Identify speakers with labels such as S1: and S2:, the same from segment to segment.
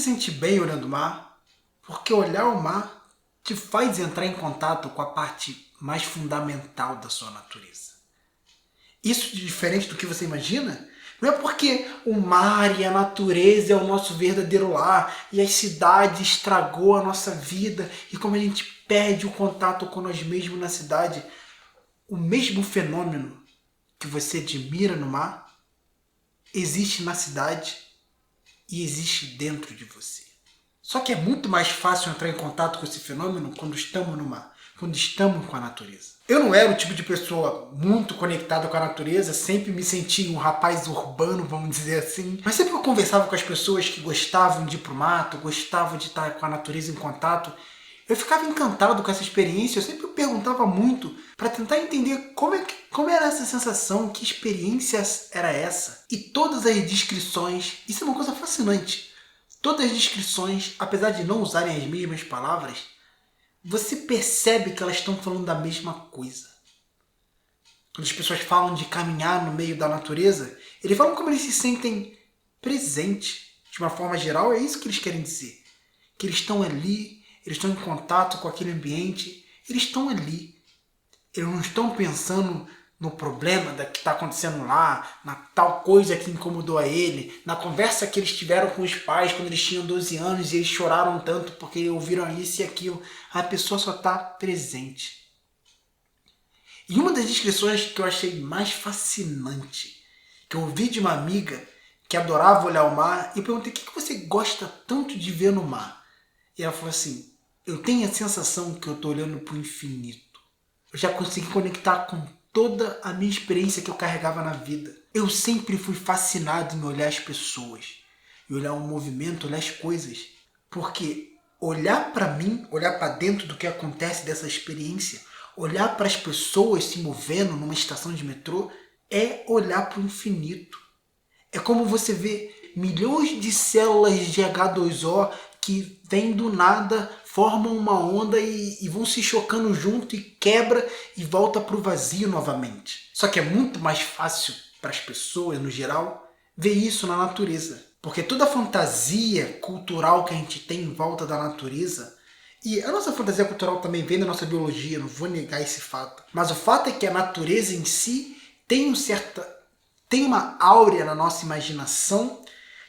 S1: se sente bem olhando o mar, porque olhar o mar te faz entrar em contato com a parte mais fundamental da sua natureza. Isso de diferente do que você imagina, não é porque o mar e a natureza é o nosso verdadeiro lar e as cidades estragou a nossa vida e como a gente perde o contato com nós mesmos na cidade. O mesmo fenômeno que você admira no mar existe na cidade e existe dentro de você. Só que é muito mais fácil entrar em contato com esse fenômeno quando estamos no mar, quando estamos com a natureza. Eu não era o tipo de pessoa muito conectada com a natureza, sempre me sentia um rapaz urbano, vamos dizer assim. Mas sempre que eu conversava com as pessoas que gostavam de ir pro mato, gostavam de estar com a natureza em contato, eu ficava encantado com essa experiência, eu sempre perguntava muito para tentar entender como era essa sensação, que experiência era essa. E todas as descrições, isso é uma coisa fascinante, todas as descrições, apesar de não usarem as mesmas palavras, você percebe que elas estão falando da mesma coisa. Quando as pessoas falam de caminhar no meio da natureza, eles falam como eles se sentem presentes. De uma forma geral, é isso que eles querem dizer. Que eles estão ali, eles estão em contato com aquele ambiente, eles estão ali. Eles não estão pensando no problema que está acontecendo lá, na tal coisa que incomodou a ele, na conversa que eles tiveram com os pais quando eles tinham 12 anos e eles choraram tanto porque ouviram isso e aquilo. A pessoa só está presente. E uma das descrições que eu achei mais fascinante, que eu ouvi de uma amiga que adorava olhar o mar, e eu perguntei: o que você gosta tanto de ver no mar? E ela falou assim: eu tenho a sensação que eu estou olhando para o infinito. Eu já consegui conectar com toda a minha experiência que eu carregava na vida. Eu sempre fui fascinado em olhar as pessoas, e olhar o movimento, olhar as coisas. Porque olhar para mim, olhar para dentro do que acontece dessa experiência, olhar para as pessoas se movendo numa estação de metrô, é olhar para o infinito. É como você vê milhões de células de H2O que vêm do nada, formam uma onda e vão se chocando junto e quebra e volta para o vazio novamente. Só que é muito mais fácil para as pessoas, no geral, ver isso na natureza. Porque toda a fantasia cultural que a gente tem em volta da natureza, e a nossa fantasia cultural também vem da nossa biologia, não vou negar esse fato, mas o fato é que a natureza em si tem uma áurea na nossa imaginação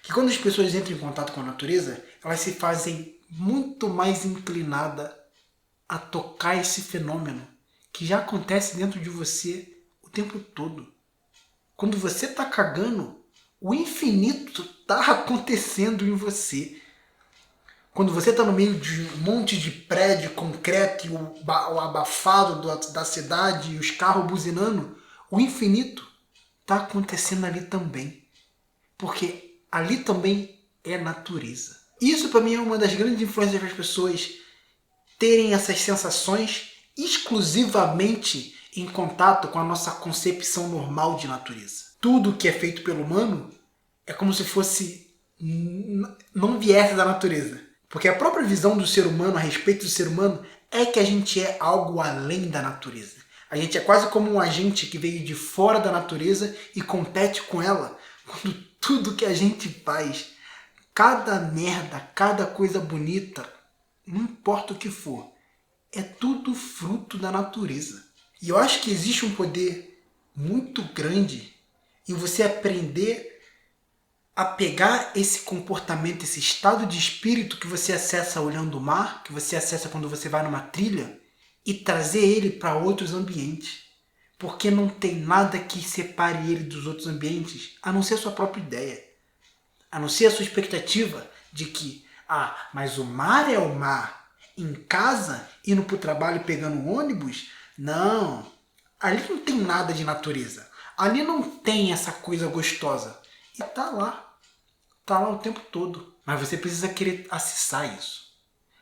S1: que quando as pessoas entram em contato com a natureza, elas se fazem muito mais inclinada a tocar esse fenômeno que já acontece dentro de você o tempo todo. Quando você está cagando, o infinito está acontecendo em você. Quando você está no meio de um monte de prédio, concreto, e o abafado da cidade e os carros buzinando, o infinito está acontecendo ali também. Porque ali também é natureza. Isso para mim é uma das grandes influências para as pessoas terem essas sensações exclusivamente em contato com a nossa concepção normal de natureza. Tudo que é feito pelo humano é como se fosse não viesse da natureza. Porque a própria visão do ser humano a respeito do ser humano é que a gente é algo além da natureza. A gente é quase como um agente que veio de fora da natureza e compete com ela. Quando tudo que a gente faz, cada merda, cada coisa bonita, não importa o que for, é tudo fruto da natureza. E eu acho que existe um poder muito grande em você aprender a pegar esse comportamento, esse estado de espírito que você acessa olhando o mar, que você acessa quando você vai numa trilha, e trazer ele para outros ambientes. Porque não tem nada que separe ele dos outros ambientes, a não ser a sua própria ideia. A não ser a sua expectativa de que, mas o mar é o mar. Em casa, indo para o trabalho e pegando um ônibus? Não. Ali não tem nada de natureza. Ali não tem essa coisa gostosa. E tá lá. Tá lá o tempo todo. Mas você precisa querer acessar isso.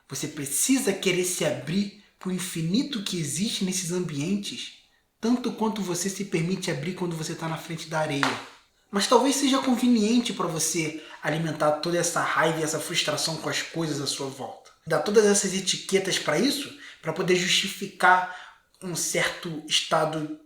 S1: Você precisa querer se abrir para o infinito que existe nesses ambientes, tanto quanto você se permite abrir quando você está na frente da areia. Mas talvez seja conveniente para você alimentar toda essa raiva e essa frustração com as coisas à sua volta. Dar todas essas etiquetas para isso, para poder justificar um certo estado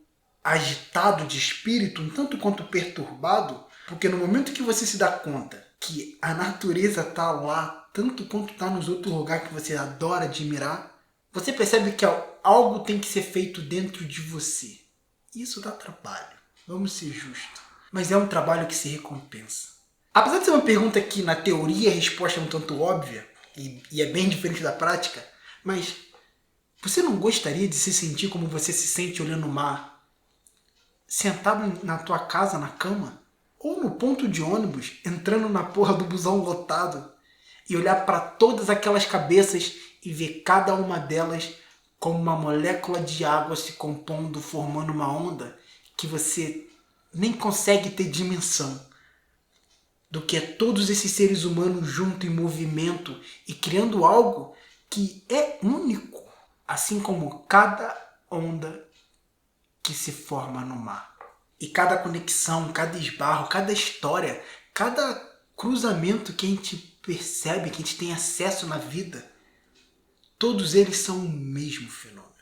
S1: agitado de espírito, um tanto quanto perturbado, porque no momento que você se dá conta que a natureza está lá tanto quanto está nos outros lugares que você adora admirar, você percebe que algo tem que ser feito dentro de você. Isso dá trabalho, vamos ser justos. Mas é um trabalho que se recompensa. Apesar de ser uma pergunta que na teoria a resposta é um tanto óbvia, e é bem diferente da prática, mas você não gostaria de se sentir como você se sente olhando o mar, sentado na tua casa, na cama, ou no ponto de ônibus, entrando na porra do busão lotado, e olhar para todas aquelas cabeças e ver cada uma delas como uma molécula de água se compondo, formando uma onda que você nem consegue ter dimensão do que é todos esses seres humanos juntos em movimento e criando algo que é único, assim como cada onda que se forma no mar. E cada conexão, cada esbarro, cada história, cada cruzamento que a gente percebe, que a gente tem acesso na vida, todos eles são o mesmo fenômeno.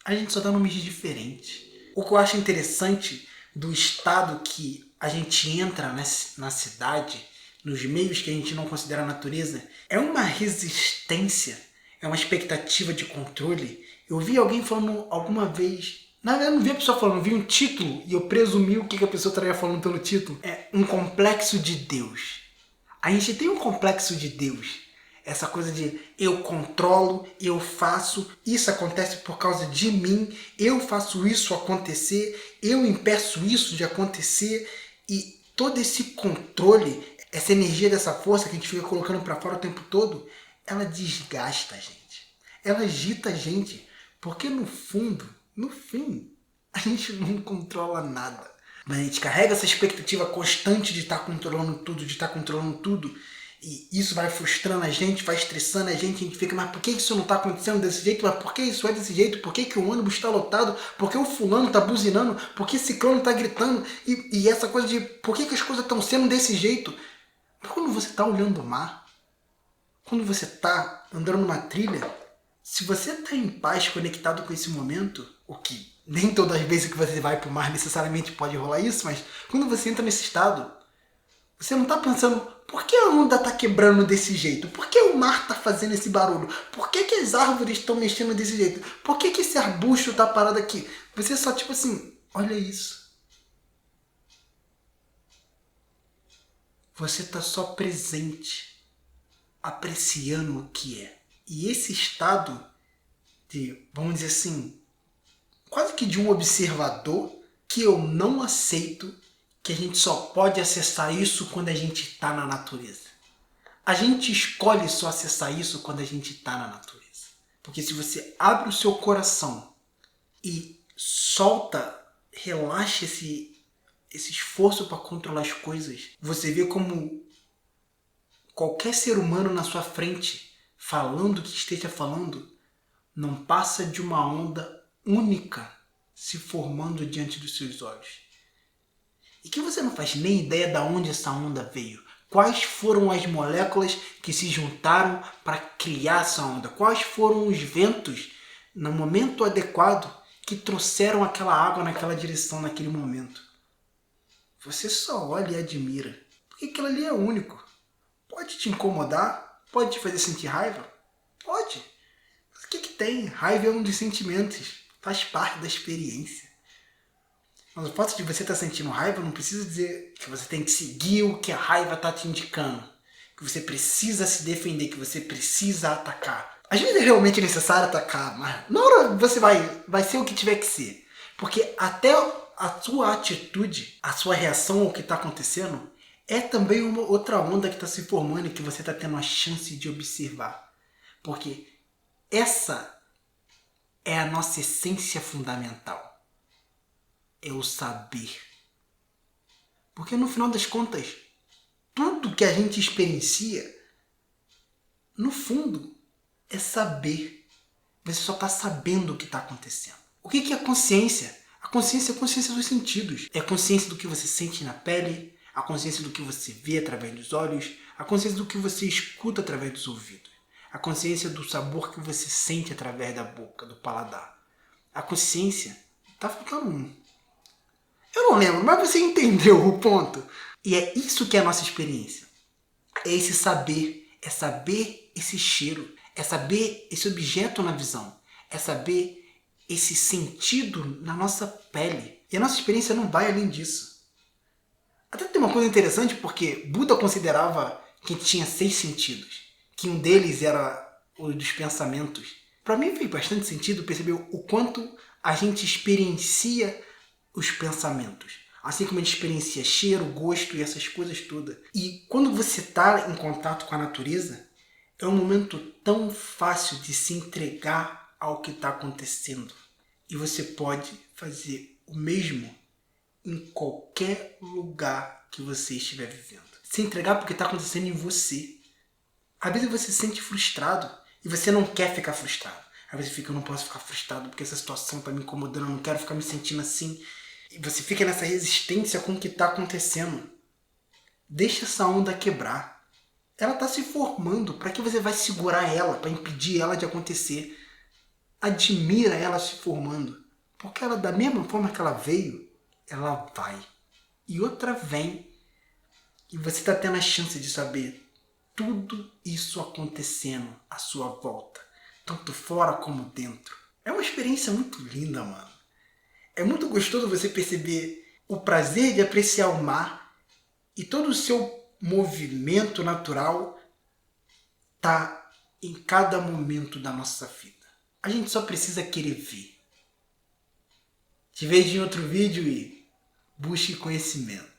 S1: A gente só dá nomes diferentes. O que eu acho interessante do estado que a gente entra na cidade, nos meios que a gente não considera natureza, é uma resistência, é uma expectativa de controle. Eu vi alguém falando alguma vez, na verdade eu não vi a pessoa falando, eu vi um título e eu presumi o que a pessoa estaria falando pelo título. É um complexo de Deus. A gente tem um complexo de Deus. Essa coisa de eu controlo, eu faço, isso acontece por causa de mim, eu faço isso acontecer, eu impeço isso de acontecer, e todo esse controle, essa energia dessa força que a gente fica colocando para fora o tempo todo, ela desgasta a gente, ela agita a gente, porque no fundo, no fim, a gente não controla nada. Mas a gente carrega essa expectativa constante de estar controlando tudo, e isso vai frustrando a gente, vai estressando a gente fica, mas por que isso não está acontecendo desse jeito? Mas por que isso é desse jeito? Por que o ônibus está lotado? Por que o fulano está buzinando? Por que esse ciclano está gritando? E essa coisa de por que as coisas estão sendo desse jeito? Mas quando você está olhando o mar, quando você está andando numa trilha, se você está em paz, conectado com esse momento, o que nem todas as vezes que você vai para o mar necessariamente pode rolar isso, mas quando você entra nesse estado, você não está pensando, por que a onda está quebrando desse jeito? Por que o mar está fazendo esse barulho? Por que as árvores estão mexendo desse jeito? Por que esse arbusto está parado aqui? Você só tipo assim, olha isso. Você está só presente, apreciando o que é. E esse estado de, vamos dizer assim, quase que de um observador, que eu não aceito, que a gente só pode acessar isso quando a gente está na natureza. A gente escolhe só acessar isso quando a gente está na natureza. Porque se você abre o seu coração e solta, relaxa esse esforço para controlar as coisas, você vê como qualquer ser humano na sua frente, falando o que esteja falando, não passa de uma onda única se formando diante dos seus olhos. E que você não faz nem ideia de onde essa onda veio. Quais foram as moléculas que se juntaram para criar essa onda? Quais foram os ventos, no momento adequado, que trouxeram aquela água naquela direção, naquele momento? Você só olha e admira. Porque aquilo ali é único. Pode te incomodar? Pode te fazer sentir raiva? Pode. Mas o que tem? Raiva é um dos sentimentos. Faz parte da experiência. Mas o fato de você estar sentindo raiva não precisa dizer que você tem que seguir o que a raiva está te indicando. Que você precisa se defender, que você precisa atacar. Às vezes é realmente necessário atacar, mas na hora você vai ser o que tiver que ser. Porque até a sua atitude, a sua reação ao que está acontecendo, é também uma outra onda que está se formando e que você está tendo a chance de observar. Porque essa é a nossa essência fundamental. É o saber. Porque no final das contas, tudo que a gente experiencia, no fundo, é saber. Você só está sabendo o que está acontecendo. O que é a consciência? A consciência é a consciência dos sentidos. É a consciência do que você sente na pele, a consciência do que você vê através dos olhos, a consciência do que você escuta através dos ouvidos, a consciência do sabor que você sente através da boca, do paladar. A consciência, tá faltando um. Eu não lembro, mas você entendeu o ponto. E é isso que é a nossa experiência. É esse saber, é saber esse cheiro, é saber esse objeto na visão, é saber esse sentido na nossa pele. E a nossa experiência não vai além disso. Até tem uma coisa interessante, porque Buda considerava que tinha 6 sentidos, que um deles era o dos pensamentos. Para mim fez bastante sentido perceber o quanto a gente experiencia os pensamentos. Assim como a gente experiencia cheiro, gosto e essas coisas todas. E quando você está em contato com a natureza, é um momento tão fácil de se entregar ao que está acontecendo. E você pode fazer o mesmo em qualquer lugar que você estiver vivendo. Se entregar porque está acontecendo em você. Às vezes você se sente frustrado e você não quer ficar frustrado. Às vezes fica, eu não posso ficar frustrado porque essa situação está me incomodando, eu não quero ficar me sentindo assim. E você fica nessa resistência com o que está acontecendo. Deixa essa onda quebrar. Ela está se formando. Para que você vai segurar ela, para impedir ela de acontecer? Admira ela se formando. Porque ela, da mesma forma que ela veio, ela vai. E outra vem. E você está tendo a chance de saber tudo isso acontecendo à sua volta. Tanto fora como dentro. É uma experiência muito linda, mano. É muito gostoso você perceber o prazer de apreciar o mar e todo o seu movimento natural tá em cada momento da nossa vida. A gente só precisa querer ver. Te vejo em outro vídeo e busque conhecimento.